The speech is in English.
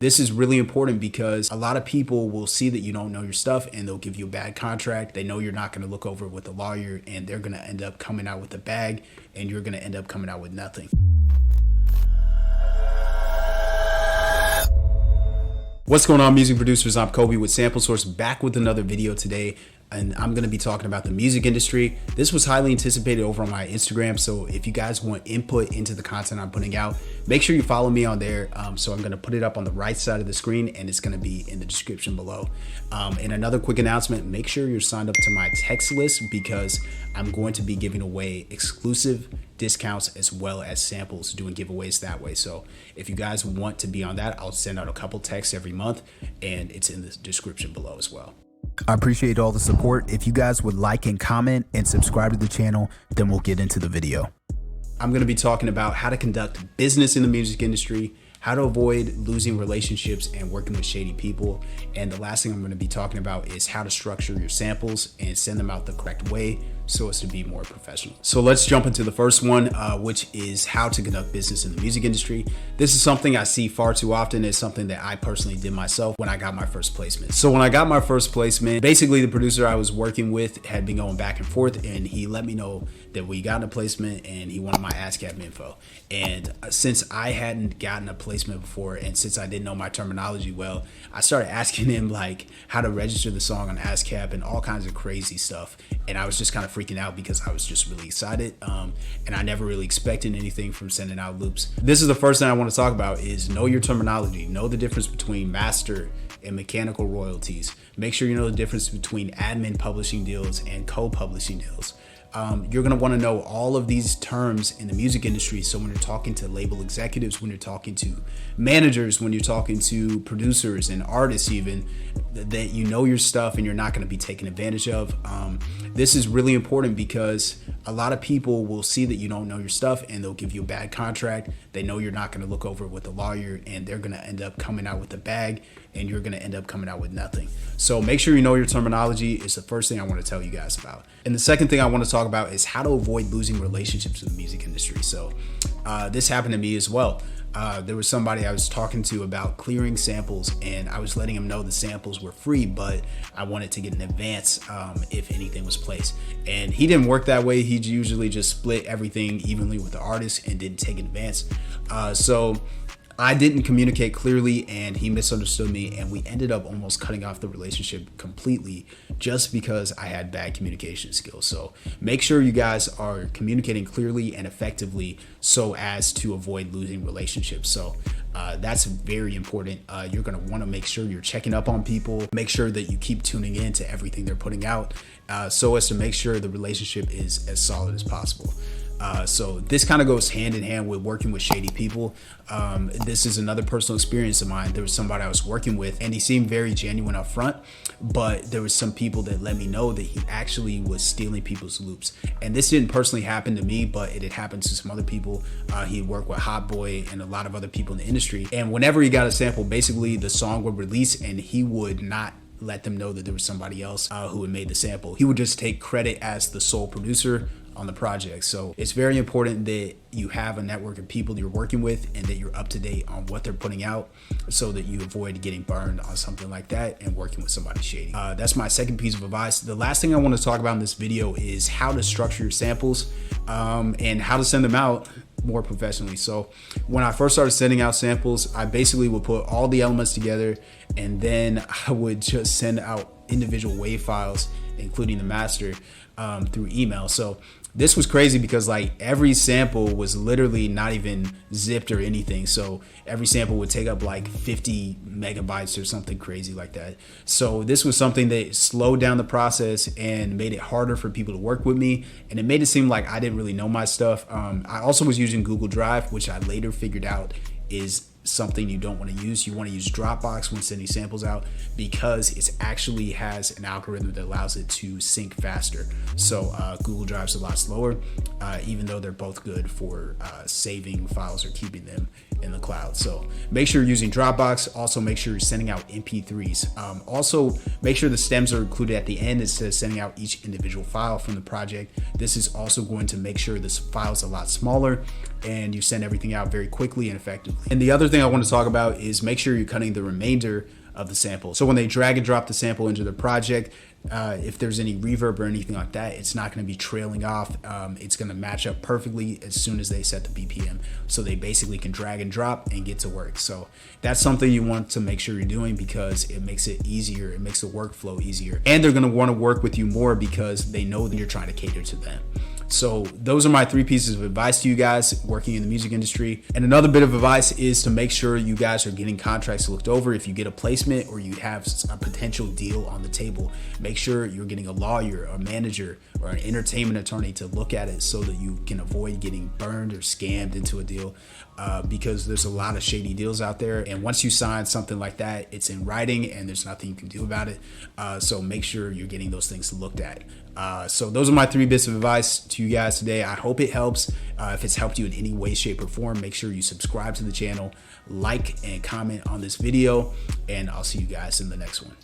This is really important because a lot of people will see that you don't know your stuff and they'll give you a bad contract. They know you're not going to look over it with a lawyer, and they're going to end up coming out with a bag, and you're going to end up coming out with nothing. What's going on, music producers? I'm Kobe with Sample Source, back with another video today, and I'm going to be talking about the music industry. This was highly anticipated over on my Instagram, so if you guys want input into the content I'm putting out, make sure you follow me on there. So I'm going to put it up on the right side of the screen, and it's going to be in the description below. And another quick announcement, make sure you're signed up to my text list, because I'm going to be giving away exclusive discounts as well as samples, doing giveaways that way. So if you guys want to be on that, I'll send out a couple texts every month, and it's in the description below as well. I appreciate all the support. If you guys would like and comment and subscribe to the channel, then we'll get into the video. I'm going to be talking about how to conduct business in the music industry, how to avoid losing relationships and working with shady people. And the last thing I'm going to be talking about is how to structure your samples and send them out the correct way so as to be more professional. So let's jump into the first one, which is how to conduct business in the music industry. This is something I see far too often. It's something that I personally did myself when I got my first placement. So when I got my first placement, basically the producer I was working with had been going back and forth, and he let me know that we got a placement and he wanted my ASCAP info. And since I hadn't gotten a placement before, and since I didn't know my terminology well, I started asking him like how to register the song on ASCAP and all kinds of crazy stuff. And I was just kind of freaking out because I was just really excited, and I never really expected anything from sending out loops. This is the first thing I want to talk about, is know your terminology. Know the difference between master and mechanical royalties. Make sure you know the difference between admin publishing deals and co-publishing deals. You're going to want to know all of these terms in the music industry. So when you're talking to label executives, when you're talking to managers, when you're talking to producers and artists even, that you know your stuff and you're not going to be taken advantage of. This is really important because a lot of people will see that you don't know your stuff and they'll give you a bad contract. They know you're not going to look over it with a lawyer, and they're going to end up coming out with a bag, and you're going to end up coming out with nothing. So make sure you know your terminology is the first thing I want to tell you guys about. And the second thing I want to talk about is how to avoid losing relationships in the music industry. So this happened to me as well. There was somebody I was talking to about clearing samples, and I was letting him know the samples were free, but I wanted to get an advance if anything was placed. And he didn't work that way. He usually just split everything evenly with the artist and didn't take an advance. So I didn't communicate clearly, and he misunderstood me, and we ended up almost cutting off the relationship completely just because I had bad communication skills. So make sure you guys are communicating clearly and effectively so as to avoid losing relationships. So that's very important. You're going to want to make sure you're checking up on people, make sure that you keep tuning in to everything they're putting out, so as to make sure the relationship is as solid as possible. So this kind of goes hand in hand with working with shady people. This is another personal experience of mine. There was somebody I was working with, and he seemed very genuine up front, but there was some people that let me know that he actually was stealing people's loops. And this didn't personally happen to me, but it had happened to some other people. He worked with Hot Boy and a lot of other people in the industry. And whenever he got a sample, basically the song would release, and he would not let them know that there was somebody else who had made the sample. He would just take credit as the sole producer on the project. So it's very important that you have a network of people that you're working with and that you're up to date on what they're putting out, so that you avoid getting burned on something like that and working with somebody shady. That's my second piece of advice. The last thing I want to talk about in this video is how to structure your samples and how to send them out more professionally. So when I first started sending out samples, I basically would put all the elements together, and then I would just send out individual WAV files, including the master, through email. So this was crazy because like every sample was literally not even zipped or anything. So every sample would take up like 50 megabytes or something crazy like that. So this was something that slowed down the process and made it harder for people to work with me. And it made it seem like I didn't really know my stuff. I also was using Google Drive, which I later figured out is something you don't want to use. You want to use Dropbox when sending samples out, because it actually has an algorithm that allows it to sync faster. So Google Drive's a lot slower, even though they're both good for saving files or keeping them in the cloud. So make sure you're using Dropbox. Also make sure you're sending out MP3s. Also make sure the stems are included at the end instead of sending out each individual file from the project. This is also going to make sure this file is a lot smaller and you send everything out very quickly and effectively. And the other thing thing I want to talk about is make sure you're cutting the remainder of the sample. So when they drag and drop the sample into the project, if there's any reverb or anything like that, it's not going to be trailing off. It's going to match up perfectly as soon as they set the BPM. So they basically can drag and drop and get to work. So that's something you want to make sure you're doing, because it makes it easier. It makes the workflow easier. And they're going to want to work with you more because they know that you're trying to cater to them. So those are my 3 pieces of advice to you guys working in the music industry. And another bit of advice is to make sure you guys are getting contracts looked over. If you get a placement or you have a potential deal on the table, make sure you're getting a lawyer, a manager, or an entertainment attorney to look at it so that you can avoid getting burned or scammed into a deal, because there's a lot of shady deals out there. And once you sign something like that, it's in writing and there's nothing you can do about it. So make sure you're getting those things looked at. So those are my 3 bits of advice to you guys today. I hope it helps. If it's helped you in any way, shape, or form, make sure you subscribe to the channel, like and comment on this video, and I'll see you guys in the next one.